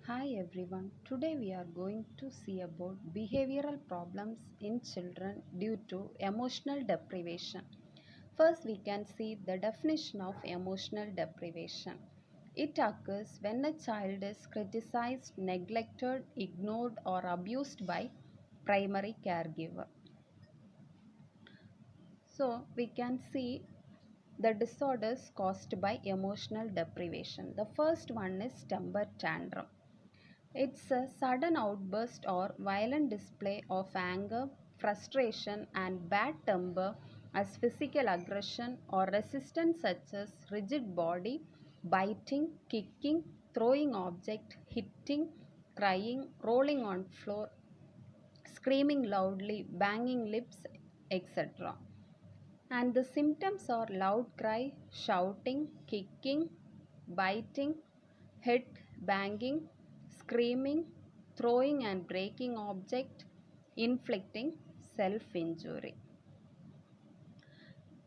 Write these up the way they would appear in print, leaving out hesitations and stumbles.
Hi everyone. Today we are going to see about behavioral problems in children due to emotional deprivation. First, we can see the definition of emotional deprivation. It occurs when a child is criticized, neglected, ignored, or abused by primary caregiver. So, we can see the disorders caused by emotional deprivation. The first one is temper tantrum. It's a sudden outburst or violent display of anger, frustration, and bad temper as physical aggression or resistance such as rigid body, biting, kicking, throwing object, hitting, crying, rolling on floor, screaming loudly, banging lips, etc. And the symptoms are loud cry, shouting, kicking, biting, head banging, screaming, throwing and breaking object, inflicting self injury.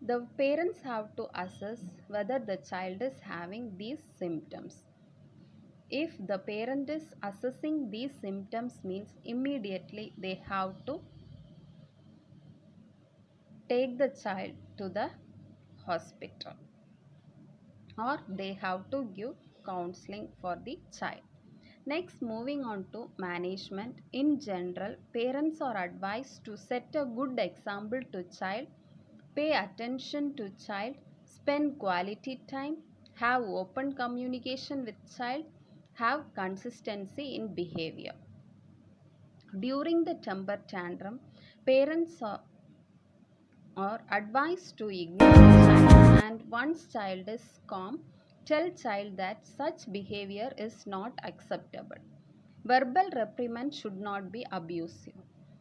The parents have to assess whether the child is having these symptoms. If the parent is assessing these symptoms means immediately they have to take the child to the hospital or they have to give counseling for the child. Next, moving on to management. In general, parents are advised to set a good example to child, pay attention to child, spend quality time, have open communication with child, have consistency in behavior. During the temper tantrum, parents are advised to ignore the child, and once child is calm, tell child that such behavior is not acceptable. Verbal reprimand should not be abusive.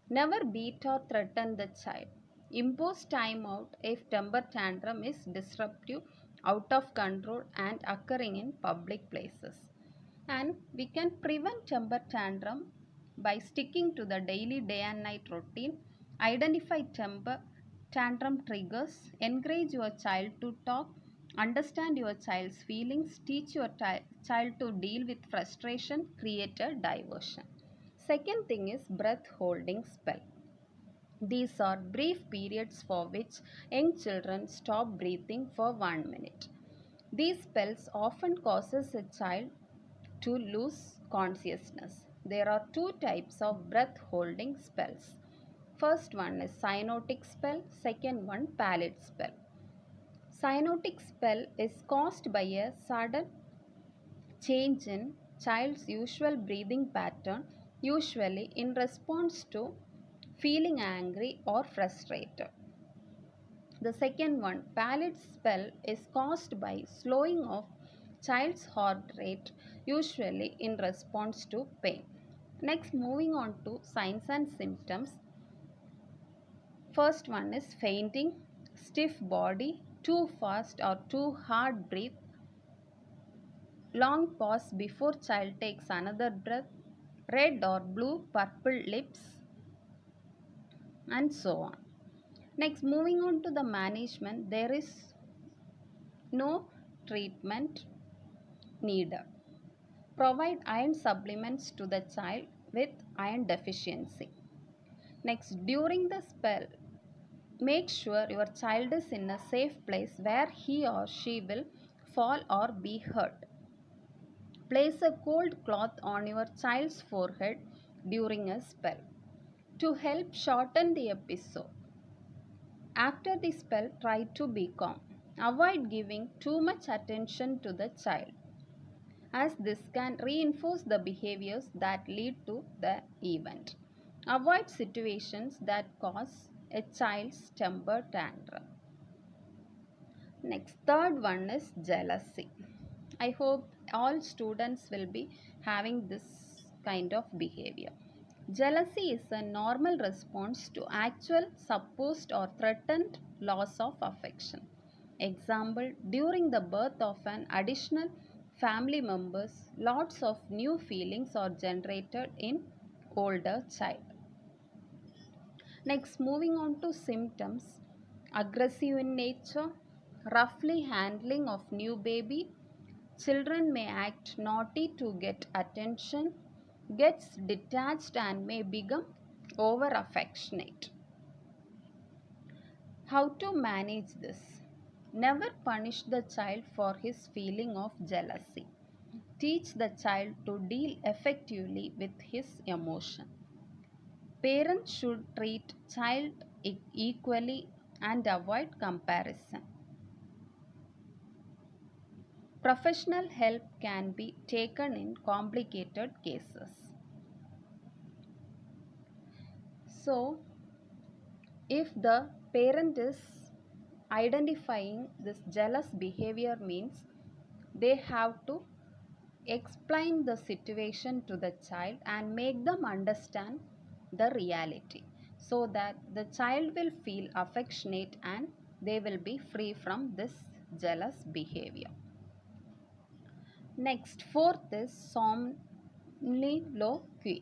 Never beat or threaten the child. Impose time out if temper tantrum is disruptive, out of control, and occurring in public places. And we can prevent temper tantrum by sticking to the daily day and night routine, identify temper tantrum triggers, encourage your child to talk, understand your child's feelings, teach your child to deal with frustration, create a diversion. Second thing is breath holding spell. These are brief periods for which young children stop breathing for 1 minute. These spells often causes a child to lose consciousness. There are two types of breath holding spells. First one is cyanotic spell, second one pallid spell. Cyanotic spell is caused by a sudden change in child's usual breathing pattern, usually in response to feeling angry or frustrated. The second one, pallid spell, is caused by slowing of child's heart rate, usually in response to pain. Next, moving on to signs and symptoms. First one is fainting, stiff body, too fast or too hard breath, long pause before child takes another breath, red or blue, purple lips, and so on. Next, moving on to the management, there is no treatment needed. Provide iron supplements to the child with iron deficiency. Next, during the spell, make sure your child is in a safe place where he or she will fall or be hurt. Place a cold cloth on your child's forehead during a spell to help shorten the episode. After the spell, try to be calm. Avoid giving too much attention to the child, as this can reinforce the behaviors that lead to the event. Avoid situations that cause a child's temper tantrum. Next, third one is jealousy. I hope all students will be having this kind of behavior. Jealousy is a normal response to actual, supposed, or threatened loss of affection. Example, during the birth of an additional family members, lots of new feelings are generated in older child. Next, moving on to symptoms, aggressive in nature, roughly handling of new baby, Children may act naughty to get attention, gets detached and may become over affectionate. How to manage this? Never punish the child for his feeling of jealousy. Teach the child to deal effectively with his emotion. Parents should treat child equally and avoid comparison. Professional help can be taken in complicated cases. So, if the parent is identifying this jealous behavior means they have to explain the situation to the child and make them understand the reality so that the child will feel affectionate and they will be free from this jealous behavior. Next, fourth is somniloquy.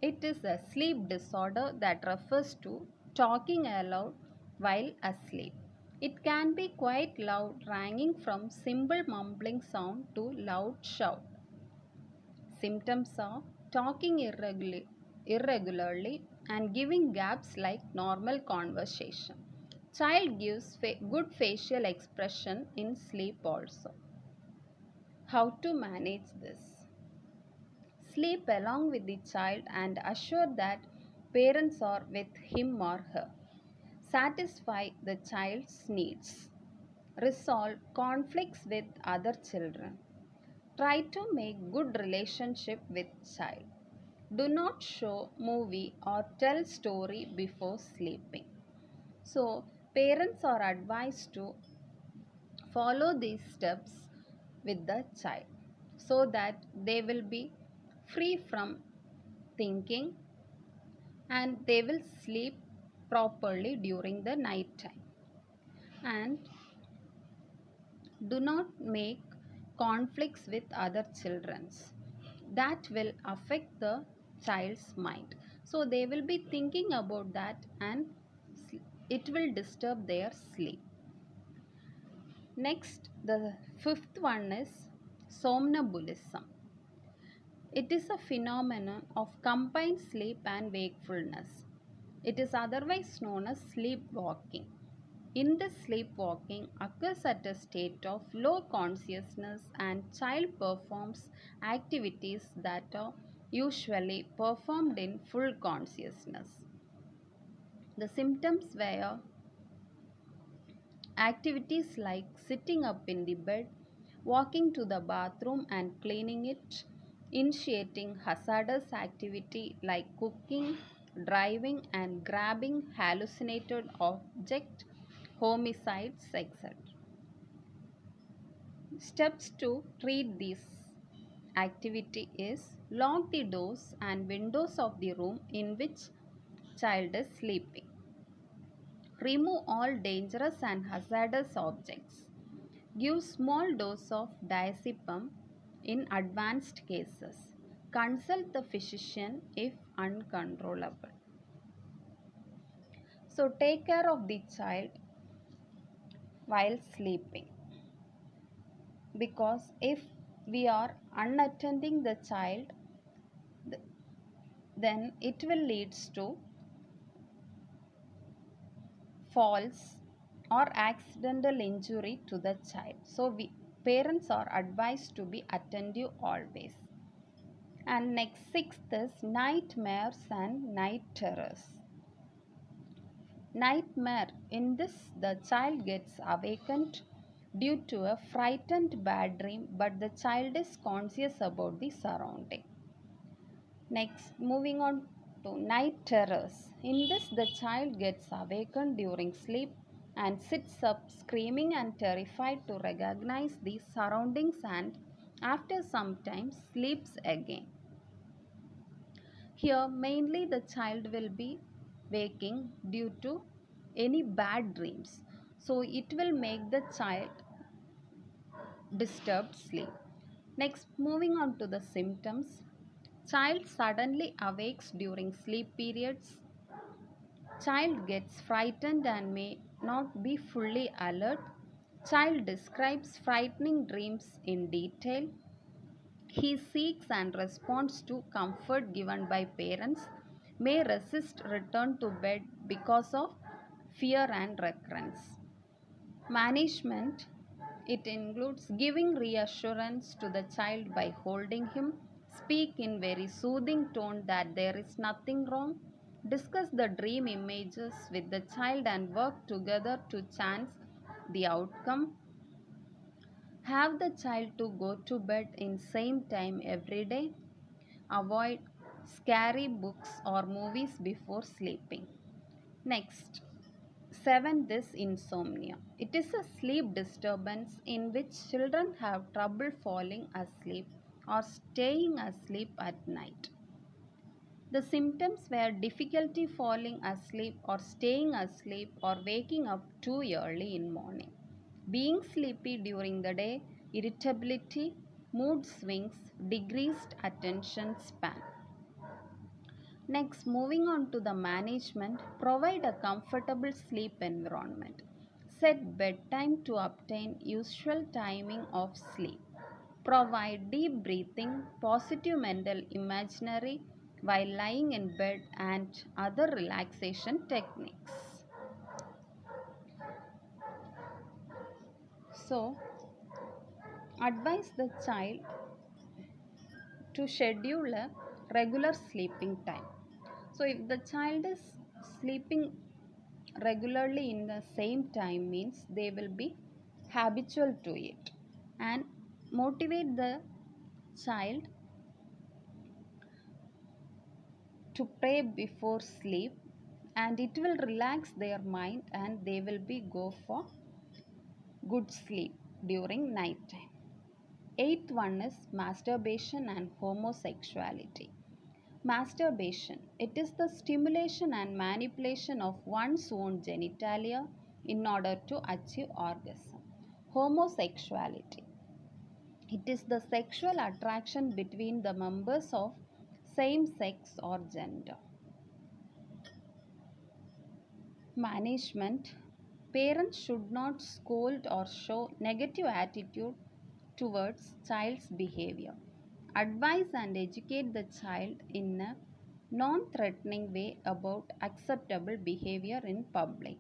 It is a sleep disorder that refers to talking aloud while asleep. It can be quite loud, ranging from simple mumbling sound to loud shout. Symptoms are talking irregularly and giving gaps like normal conversation. Child gives good facial expression in sleep also. How to manage this? Sleep along with the child and assure that parents are with him or her. Satisfy the child's needs. Resolve conflicts with other children. Try to make good relationship with child. Do not show movie or tell story before sleeping. So parents are advised to follow these steps with the child so that they will be free from thinking and they will sleep properly during the night time. And do not make conflicts with other children. That will affect the child's mind. So they will be thinking about that and it will disturb their sleep. Next, the fifth one is somnambulism. It is a phenomenon of combined sleep and wakefulness. It is otherwise known as sleepwalking. In this sleepwalking occurs at a state of low consciousness and child performs activities that are usually performed in full consciousness. The symptoms were activities like sitting up in the bed, walking to the bathroom and cleaning it, initiating hazardous activity like cooking, driving and grabbing hallucinated object, homicides, etc. Steps to treat this activity is lock the doors and windows of the room in which child is sleeping. Remove all dangerous and hazardous objects. Give small dose of diazepam in advanced cases. Consult the physician if uncontrollable. So take care of the child while sleeping, because if we are unattending the child, then it will lead to falls or accidental injury to the child. So parents are advised to be attentive always. And next, sixth is nightmares and night terrors. Nightmare. In this, the child gets awakened due to a frightened bad dream, but the child is conscious about the surrounding. Next, moving on to night terrors. In this, the child gets awakened during sleep and sits up screaming and terrified to recognize the surroundings and after some time sleeps again. Here, mainly the child will be waking due to any bad dreams. So, it will make the child disturbed sleep. Next, moving on to the symptoms. Child suddenly awakes during sleep periods. Child gets frightened and may not be fully alert. Child describes frightening dreams in detail. He seeks and responds to comfort given by parents, may resist return to bed because of fear and recurrence. Management, it includes giving reassurance to the child by holding him, speak in very soothing tone that there is nothing wrong, discuss the dream images with the child and work together to chance the outcome, have the child to go to bed in same time every day, avoid scary books or movies before sleeping. Next, 7th is insomnia. It is a sleep disturbance in which children have trouble falling asleep or staying asleep at night. The symptoms were difficulty falling asleep or staying asleep or waking up too early in morning, being sleepy during the day, irritability, mood swings, decreased attention span. Next, moving on to the management, provide a comfortable sleep environment. Set bedtime to obtain usual timing of sleep. Provide deep breathing, positive mental imaginary while lying in bed and other relaxation techniques. So, advise the child to schedule a regular sleeping time. So, if the child is sleeping regularly in the same time means they will be habitual to it, and motivate the child to pray before sleep, and it will relax their mind and they will be go for good sleep during night time. Eighth one is masturbation and homosexuality. Masturbation, it is the stimulation and manipulation of one's own genitalia in order to achieve orgasm. Homosexuality, it is the sexual attraction between the members of same sex or gender. Management, parents should not scold or show negative attitude towards child's behavior. Advise and educate the child in a non-threatening way about acceptable behavior in public.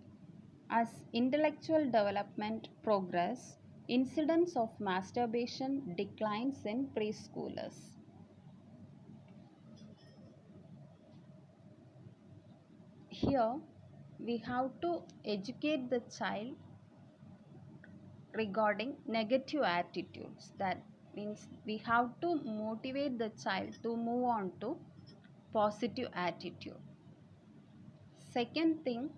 As intellectual development progress, incidence of masturbation declines in preschoolers. Here we have to educate the child regarding negative attitudes. That means we have to motivate the child to move on to positive attitude. Second thing,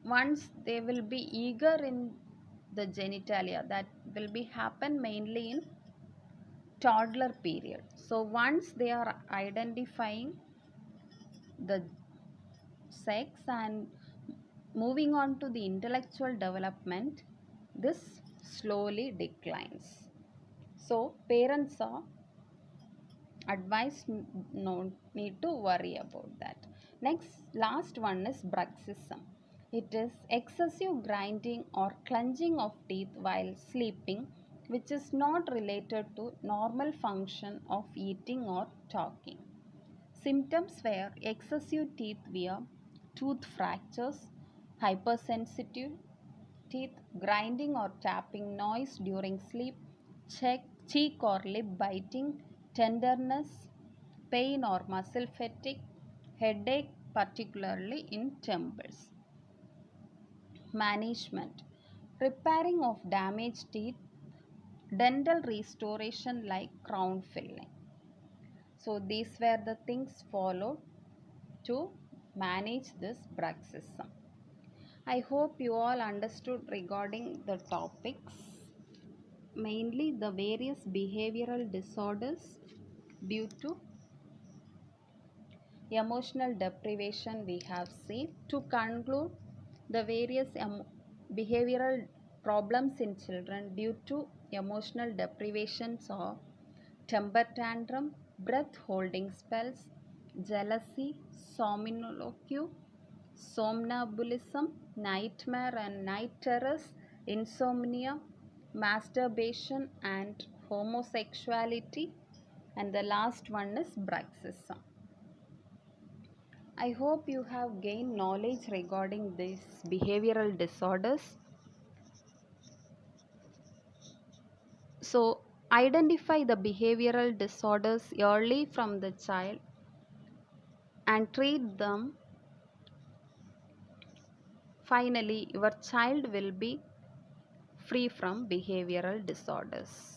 once they will be eager in the genitalia, that will be happen mainly in toddler period. So once they are identifying the sex and moving on to the intellectual development, this slowly declines. So parents are advised, no need to worry about that. Next, last one is bruxism. It is excessive grinding or clenching of teeth while sleeping, which is not related to normal function of eating or talking. Symptoms were excessive teeth wear, tooth fractures, hypersensitive teeth, grinding or tapping noise during sleep, cheek or lip biting, tenderness, pain or muscle fatigue, headache, particularly in temples. Management, repairing of damaged teeth, dental restoration like crown filling. So, these were the things followed to manage this bruxism. I hope you all understood regarding the topics, mainly the various behavioral disorders due to emotional deprivation we have seen. To conclude, the various behavioral problems in children due to emotional deprivations are temper tantrum, breath holding spells, jealousy, somnambulism, nightmare and night terrors, insomnia, masturbation, and homosexuality. And the last one is bruxism. I hope you have gained knowledge regarding these behavioral disorders. So, identify the behavioral disorders early from the child and treat them. Finally, your child will be free from behavioral disorders.